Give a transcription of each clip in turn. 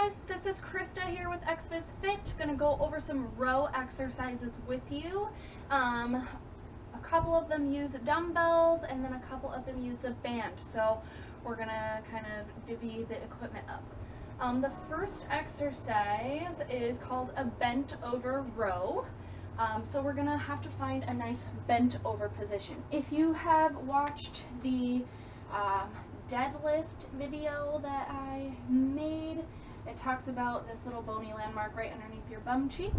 guys, this is Krista here with XFIS Fit. Gonna go over some row exercises with you. A couple of them use dumbbells and then a couple of them use the band. So we're gonna kind of divvy the equipment up. The first exercise is called a bent over row. So we're gonna have to find a nice bent over position. If you have watched the deadlift video that I made, it talks about this little bony landmark right underneath your bum cheek.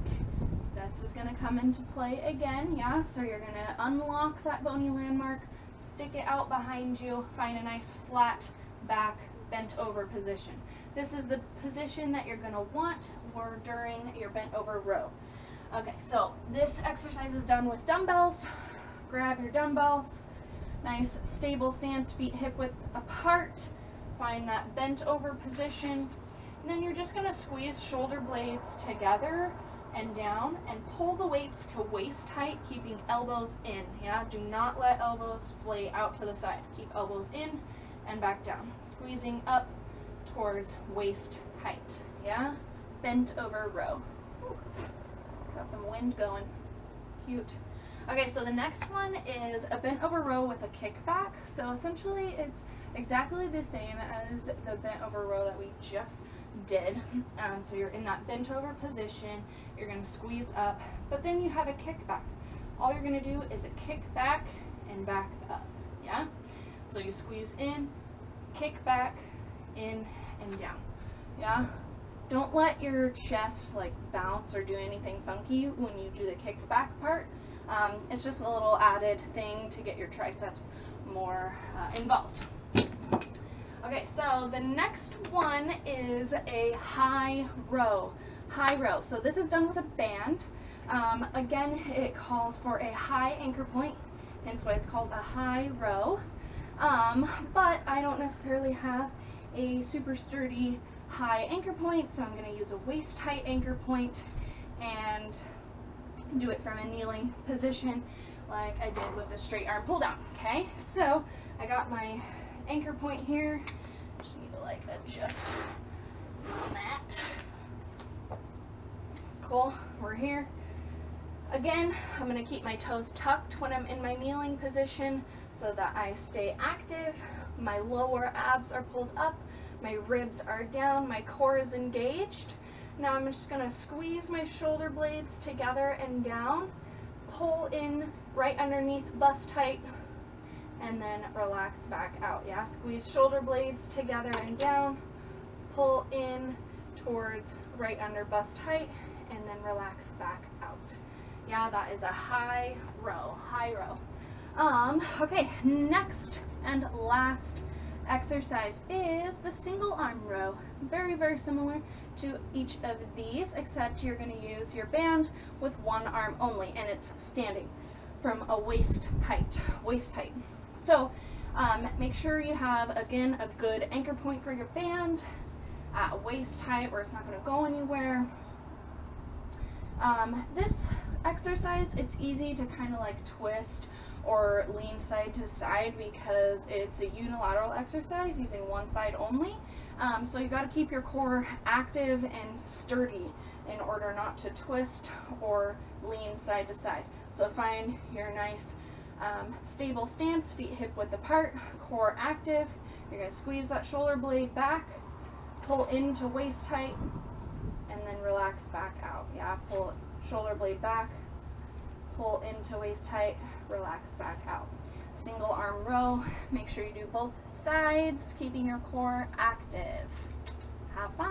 This is going to come into play again, yeah? So you're going to unlock that bony landmark, stick it out behind you, find a nice flat back bent over position. This is the position that you're going to want or during your bent over row. Okay, so this exercise is done with dumbbells. Grab your dumbbells. Nice stable stance, feet hip width apart. Find that bent over position. And then you're just going to squeeze shoulder blades together and down and pull the weights to waist height, keeping elbows in. Yeah, do not let elbows flay out to the side. Keep elbows in and back down. Squeezing up towards waist height. Yeah, bent over row. Ooh, got some wind going. Cute. Okay, so the next one is a bent over row with a kickback. So essentially it's exactly the same as the bent over row that we just did. So you're in that bent over position, you're going to squeeze up, but then you have a kickback. All you're going to do is a kick back and back up, yeah? So you squeeze in, kick back, in and down, yeah? Don't let your chest like bounce or do anything funky when you do the kick back part. It's just a little added thing to get your triceps more involved. Okay, so the next one is a high row. High row. So this is done with a band. Again, it calls for a high anchor point, hence why it's called a high row. But I don't necessarily have a super sturdy high anchor point, so I'm going to use a waist height anchor point and do it from a kneeling position like I did with the straight arm pull down. Okay, so I got my anchor point here. Just need to like adjust that. Cool, we're here. Again, I'm going to keep my toes tucked when I'm in my kneeling position so that I stay active. My lower abs are pulled up, my ribs are down, my core is engaged. Now I'm just going to squeeze my shoulder blades together and down, pull in right underneath bust height, and then relax back out. Yeah, squeeze shoulder blades together and down, pull in towards right under bust height, and then relax back out. Yeah, that is a high row, high row. Okay, next and last exercise is the single arm row. Very, very similar to each of these, except you're going to use your band with one arm only, and it's standing from a waist height. So make sure you have, again, a good anchor point for your band at waist height where it's not going to go anywhere. This exercise, it's easy to kind of like twist or lean side to side because it's a unilateral exercise using one side only. So you got to keep your core active and sturdy in order not to twist or lean side to side. So find your nice stable stance, feet hip width apart, core active. You're going to squeeze that shoulder blade back, pull into waist height, and then relax back out. Yeah, pull shoulder blade back, pull into waist height, relax back out. Single arm row. Make sure you do both sides, keeping your core active. Have fun.